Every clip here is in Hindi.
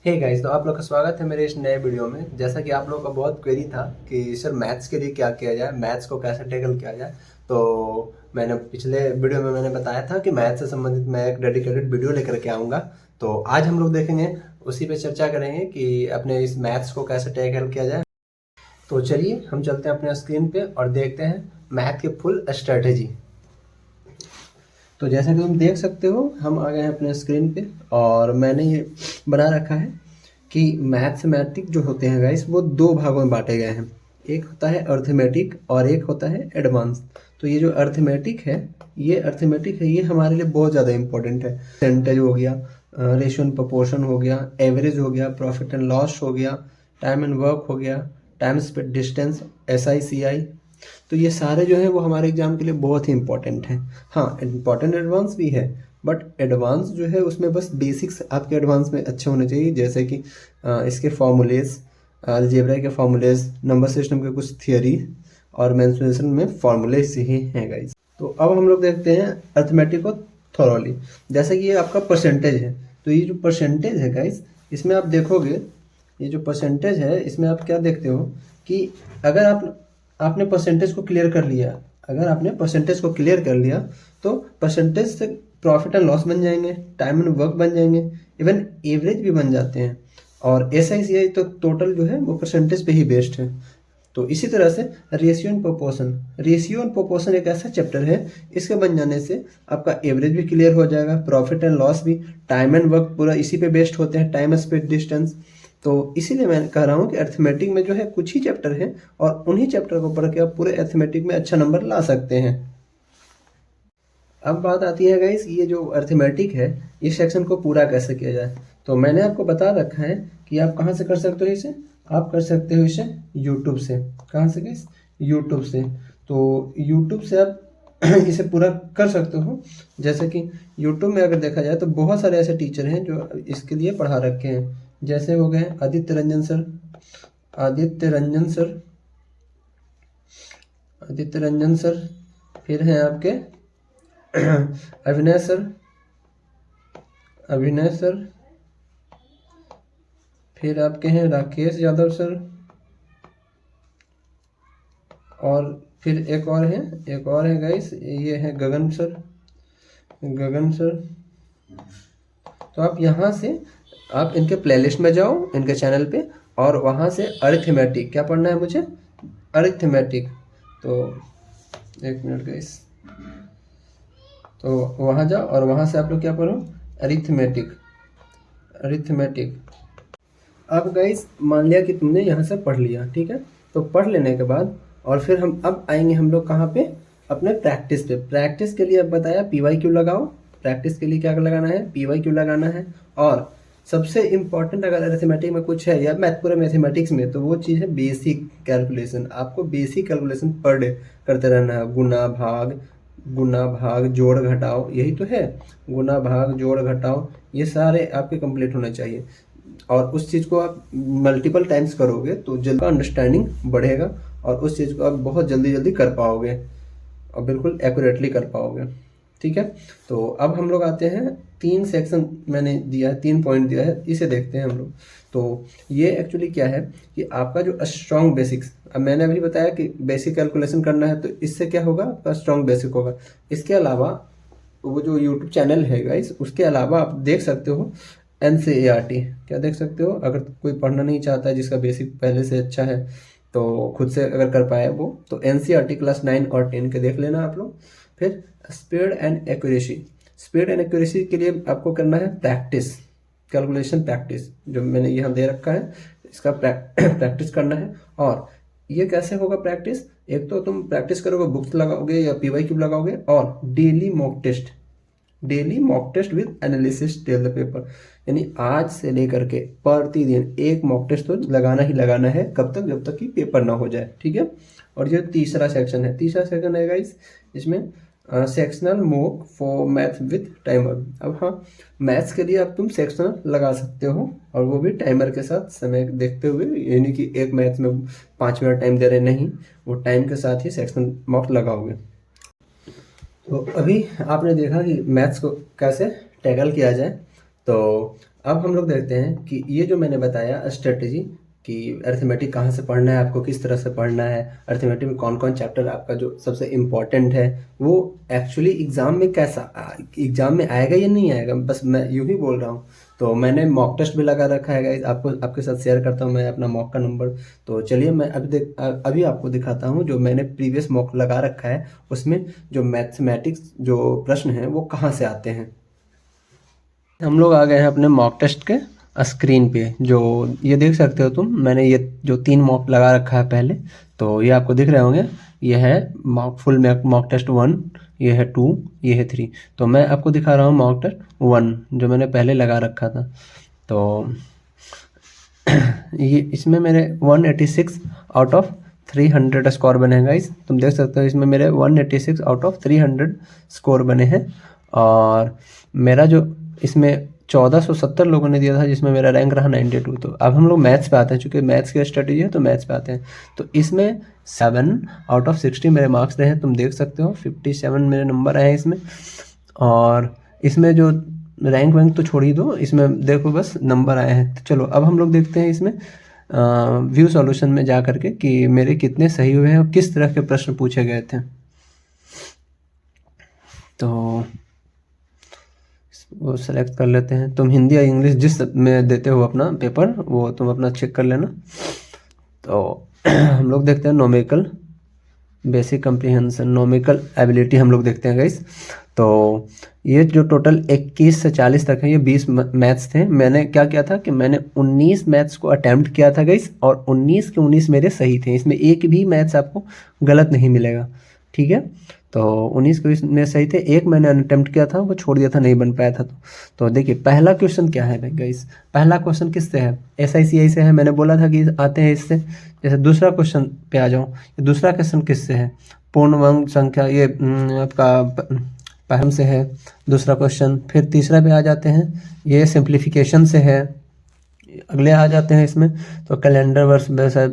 हे गाइस, तो आप लोग का स्वागत है मेरे इस नए वीडियो में। जैसा कि आप लोगों का बहुत क्वेरी था कि सर मैथ्स के लिए क्या किया जाए, मैथ्स को कैसे टैकल किया जाए। तो मैंने पिछले वीडियो में मैंने बताया था कि मैथ्स से संबंधित मैं एक डेडिकेटेड वीडियो लेकर के आऊँगा। तो आज हम लोग देखेंगे, उसी पे चर्चा करेंगे कि अपने इस मैथ्स को कैसे टैकल किया जाए। तो चलिए हम चलते हैं अपने स्क्रीन पे और देखते हैं मैथ के फुल स्ट्रेटेजी। तो जैसा कि तुम देख सकते हो, हम आ गए हैं अपने स्क्रीन पे और मैंने ये बना रखा है कि मैथमेटिक जो होते हैं गाइस, वो दो भागों में बांटे गए हैं। एक होता है अर्थमेटिक और एक होता है एडवांस। तो ये जो अर्थमेटिक है, ये हमारे लिए बहुत ज़्यादा इंपॉर्टेंट है। परसेंटेज हो गया, रेशियो एंड प्रोपोर्शन हो गया, एवरेज हो गया, प्रॉफिट एंड लॉस हो गया, टाइम एंड वर्क हो गया, time speed distance, SI CI। तो ये सारे जो हैं वो हमारे एग्जाम के लिए बहुत ही इंपॉर्टेंट हैं। हाँ, इम्पॉर्टेंट एडवांस भी है, बट एडवांस जो है उसमें बस बेसिक्स आपके एडवांस में अच्छे होने चाहिए। जैसे कि इसके फॉर्मूलेज, अलजेब्रा के फॉर्मूलेज, नंबर सिस्टम के कुछ थियरी और मेंसुरेशन में फॉर्मूले से ही हैं गाइस। तो अब हम लोग देखते हैं अर्थमेटिक को थॉरोली। जैसे कि ये आपका परसेंटेज है, तो ये जो परसेंटेज है गाइस, इसमें आप देखोगे, ये जो परसेंटेज है इसमें आप क्या देखते हो कि अगर आपने परसेंटेज को क्लियर कर लिया, अगर आपने परसेंटेज को क्लियर कर लिया तो परसेंटेज से प्रॉफिट एंड लॉस बन जाएंगे, टाइम एंड वर्क बन जाएंगे, इवन एवरेज भी बन जाते हैं। और SI CI तो टोटल जो है वो परसेंटेज पे ही बेस्ड है। तो इसी तरह से रेशियो एंड प्रोपोर्शन एक ऐसा चैप्टर है, इसके बन जाने से आपका एवरेज भी क्लियर हो जाएगा, प्रॉफिट एंड लॉस भी, टाइम एंड वर्क पूरा इसी पे बेस्ड होते हैं, टाइम स्पेड डिस्टेंस। तो इसीलिए मैं कह रहा हूँ कि अर्थमेटिक में जो है कुछ ही चैप्टर हैं और उन्हीं चैप्टर को पढ़ के आप पूरे अर्थमेटिक में अच्छा नंबर ला सकते हैं। अब बात आती है गाइस, ये जो अर्थमेटिक है, इस सेक्शन को पूरा कैसे किया जाए। तो मैंने आपको बता रखा है कि आप कहाँ से कर सकते हो इसे। आप कर सकते हो इसे यूट्यूब से। कहाँ से गाइस? यूट्यूब से। तो यूट्यूब से आप इसे पूरा कर सकते हो। जैसे कि यूट्यूब में अगर देखा जाए तो बहुत सारे ऐसे टीचर हैं जो इसके लिए पढ़ा रखे हैं। जैसे हो गए आदित्य रंजन सर, फिर हैं आपके अभिनय सर, फिर आपके हैं राकेश यादव सर, और फिर एक और है गाइस, ये है गगन सर। तो आप यहाँ से आप इनके प्लेलिस्ट में जाओ, इनके चैनल पे, और वहाँ से अरिथमेटिक क्या पढ़ना है मुझे, अरिथमेटिक। तो एक मिनट गाइस, तो वहाँ जाओ और वहाँ से आप लोग क्या पढ़ो, अरिथमेटिक। अब गाइस मान लिया कि तुमने यहाँ से पढ़ लिया, ठीक है। तो पढ़ लेने के बाद और फिर हम अब आएंगे हम लोग कहाँ पे, अपने प्रैक्टिस पे। प्रैक्टिस के लिए अब बताया PYQ लगाओ। प्रैक्टिस के लिए क्या लगाना है, PYQ लगाना है। और सबसे इम्पॉर्टेंट अगर अरिथमेटिक में कुछ है या पूरे मैथमेटिक्स में, तो वो चीज़ है बेसिक कैलकुलेशन। आपको बेसिक कैलकुलेशन पर डे करते रहना है। गुना भाग जोड़ घटाओ, यही तो है। गुना भाग जोड़ घटाओ, ये सारे आपके कंप्लीट होने चाहिए। और उस चीज़ को आप मल्टीपल टाइम्स करोगे तो जल्दी अंडरस्टैंडिंग बढ़ेगा और उस चीज़ को आप बहुत जल्दी जल्दी कर पाओगे और बिल्कुल एक्यूरेटली कर पाओगे, ठीक है। तो अब हम लोग आते हैं, 3 सेक्शन मैंने दिया है, 3 पॉइंट दिया है, इसे देखते हैं हम लोग। तो ये एक्चुअली क्या है कि आपका जो स्ट्रॉन्ग बेसिक्स, अब मैंने अभी बताया कि बेसिक कैलकुलेशन करना है, तो इससे क्या होगा, आपका स्ट्रॉन्ग बेसिक होगा। इसके अलावा वो जो यूट्यूब चैनल है गाइस, उसके अलावा आप देख सकते हो NCERT। क्या देख सकते हो, अगर कोई पढ़ना नहीं चाहता है, जिसका बेसिक पहले से अच्छा है, तो खुद से अगर कर पाए वो, तो NCERT क्लास 9 और 10 के देख लेना आप लोग। फिर स्पीड एंड एक्यूरेसी के लिए आपको करना है प्रैक्टिस, कैलकुलेशन प्रैक्टिस, जो मैंने यहाँ दे रखा है, इसका प्रैक्टिस करना है। और ये कैसे होगा प्रैक्टिस, एक तो तुम प्रैक्टिस करोगे, बुक्स लगाओगे या PYQ लगाओगे, और daily mock test with analysis till the paper. यानी आज से लेकर के प्रतिदिन एक मॉक टेस्ट तो लगाना ही लगाना है, कब तक, जब तक कि पेपर ना हो जाए, ठीक है। और ये तीसरा सेक्शन है गाइस, इसमें sectional mock for math with timer. अब हाँ, मैथ्स के लिए अब तुम सेक्शनल लगा सकते हो, और वो भी टाइमर के साथ, समय देखते हुए। यानी कि एक मैथ्स में 5 मिनट टाइम दे रहे नहीं, वो टाइम के साथ ही सेक्शनल मॉक लगाओगे। तो अभी आपने देखा कि मैथ्स को कैसे टैकल किया जाए। तो अब हम लोग देखते हैं कि ये जो मैंने बताया स्ट्रेटजी कि अरिथमेटिक कहाँ से पढ़ना है, आपको किस तरह से पढ़ना है, अरिथमेटिक में कौन कौन चैप्टर आपका जो सबसे इम्पोर्टेंट है, वो एक्चुअली एग्ज़ाम में एग्ज़ाम में आएगा या नहीं आएगा, बस मैं यूँ ही बोल रहा हूँ। तो मैंने मॉक टेस्ट भी लगा रखा है गाइस, आपको आपके साथ शेयर करता हूँ मैं अपना मॉक का नंबर। तो चलिए मैं अभी आपको दिखाता हूँ जो मैंने प्रीवियस मॉक लगा रखा है, उसमें जो मैथमेटिक्स जो प्रश्न हैं वो कहाँ से आते हैं। हम लोग आ गए हैं अपने मॉक टेस्ट के स्क्रीन पे। जो ये देख सकते हो तुम, मैंने ये जो 3 मॉक लगा रखा है पहले, तो ये आपको दिख रहे होंगे। ये है फुल मॉक टेस्ट 1, ये है 2, ये है 3। तो मैं आपको दिखा रहा हूँ मॉक टेस्ट 1 जो मैंने पहले लगा रखा था। तो ये इसमें मेरे 186 आउट ऑफ 300 स्कोर बने हैं गाइस। तुम देख सकते हो इसमें मेरे 186 आउट ऑफ 300 स्कोर बने हैं। और मेरा जो इसमें 1470 लोगों ने दिया था, जिसमें मेरा रैंक रहा 92। तो अब हम लोग मैथ्स पे आते हैं, चूँकि मैथ्स की स्ट्रेटेजी है तो मैथ्स पे आते हैं। तो इसमें 7 आउट ऑफ 60 मेरे मार्क्स रहे हैं, तुम देख सकते हो 57 मेरे नंबर आए हैं इसमें। और इसमें जो रैंक वैंक तो छोड़ ही दो, इसमें देखो बस नंबर आए हैं। तो चलो अब हम लोग देखते हैं इसमें व्यू सॉल्यूशन में जा करके कि मेरे कितने सही हुए हैं और किस तरह के प्रश्न पूछे गए थे। तो वो सेलेक्ट कर लेते हैं। तुम हिंदी या इंग्लिश जिस में देते हो अपना पेपर, वो तुम अपना चेक कर लेना। तो हम लोग देखते हैं numerical basic comprehension, numerical ability हम लोग देखते हैं गाइस। तो ये जो टोटल 21 से 40 तक है, ये 20 मैथ्स थे। मैंने क्या किया था कि मैंने 19 मैथ्स को अटैम्प्ट किया था गाइस, और 19 के 19 मेरे सही थे। इसमें एक भी मैथ्स आपको गलत नहीं मिलेगा, ठीक है। तो 19 के 20 में सही थे, एक मैंने अटैम्प्ट किया था, वो छोड़ दिया था, नहीं बन पाया था। तो देखिए पहला क्वेश्चन क्या है गाइस, पहला क्वेश्चन किससे है, SICI से है। मैंने बोला था कि आते हैं इससे। जैसे दूसरा क्वेश्चन पे आ जाऊँ, दूसरा क्वेश्चन किससे है, पूर्णांक संख्या, ये आपका पहम से है दूसरा क्वेश्चन। फिर तीसरा पे आ जाते हैं, ये सिंप्लीफिकेशन से है। अगले आ जाते हैं इसमें, तो कैलेंडर वर्ष,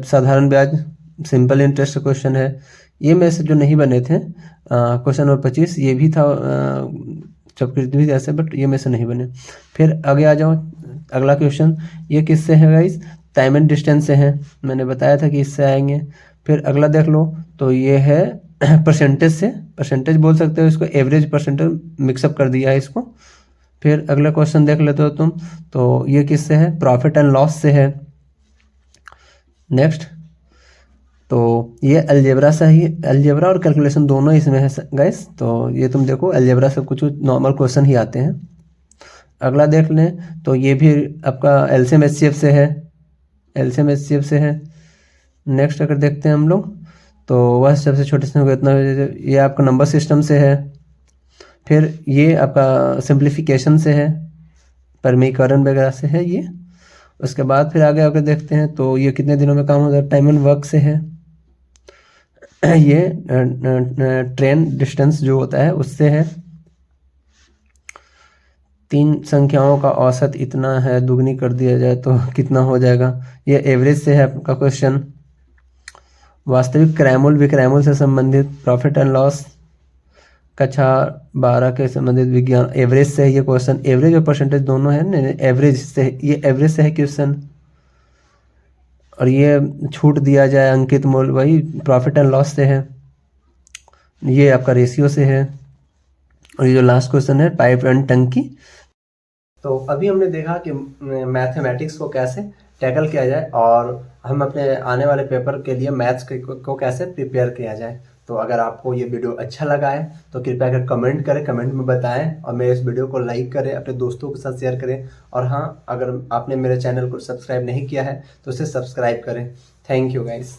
साधारण ब्याज, सिंपल इंटरेस्ट क्वेश्चन है। ये में से जो नहीं बने थे क्वेश्चन नंबर 25, ये भी था चक्रवृद्धि भी ऐसे, बट ये में से नहीं बने। फिर आगे आ जाओ, अगला क्वेश्चन ये किससे है गाइस, टाइम एंड डिस्टेंस से है। मैंने बताया था कि इससे आएंगे। फिर अगला देख लो, तो ये है परसेंटेज से, परसेंटेज बोल सकते हो इसको, एवरेज परसेंटेज मिक्सअप कर दिया है इसको। फिर अगला क्वेश्चन देख लेते हो तुम, तो ये किससे है, प्रॉफिट एंड लॉस से है। नेक्स्ट, तो ये अलजेब्रा से ही, अलजेब्रा और कैलकुलेशन दोनों इसमें है गाइस। तो ये तुम देखो अलजेब्रा से कुछ नॉर्मल क्वेश्चन ही आते हैं। अगला देख लें, तो ये भी आपका एलसीएम एचसीएफ से है, एलसीएम एचसीएफ से है। नेक्स्ट अगर देखते हैं हम लोग, तो वह सबसे छोटे से इतना, ये आपका नंबर सिस्टम से है। फिर ये आपका सिंप्लीफिकेशन से है, परमीकरण वगैरह से है ये। उसके बाद फिर आगे अगर देखते हैं, तो ये कितने दिनों में काम होता है, टाइम एंड वर्क से है। ये ट्रेन डिस्टेंस जो होता है उससे है। 3 संख्याओं का औसत इतना है, दुगनी कर दिया जाए तो कितना हो जाएगा, ये एवरेज से है आपका क्वेश्चन। वास्तविक क्रैमूल विक्रैमूल से संबंधित, प्रॉफिट एंड लॉस कक्षा 12 के संबंधित विज्ञान, एवरेज से है ये क्वेश्चन। एवरेज और परसेंटेज दोनों है, एवरेज से, ये एवरेज से है क्वेश्चन। और ये छूट दिया जाए अंकित मूल्य, वही प्रॉफिट एंड लॉस से है। ये आपका रेशियो से है। और ये जो लास्ट क्वेश्चन है पाइप एंड टंकी। तो अभी हमने देखा कि मैथमेटिक्स को कैसे टैकल किया जाए और हम अपने आने वाले पेपर के लिए मैथ्स को कैसे प्रिपेयर किया जाए। तो अगर आपको ये वीडियो अच्छा लगा है तो कृपया कर कमेंट करें, कमेंट में बताएं, और मेरे इस वीडियो को लाइक करें, अपने दोस्तों के साथ शेयर करें। और हाँ, अगर आपने मेरे चैनल को सब्सक्राइब नहीं किया है तो उसे सब्सक्राइब करें। Thank you guys.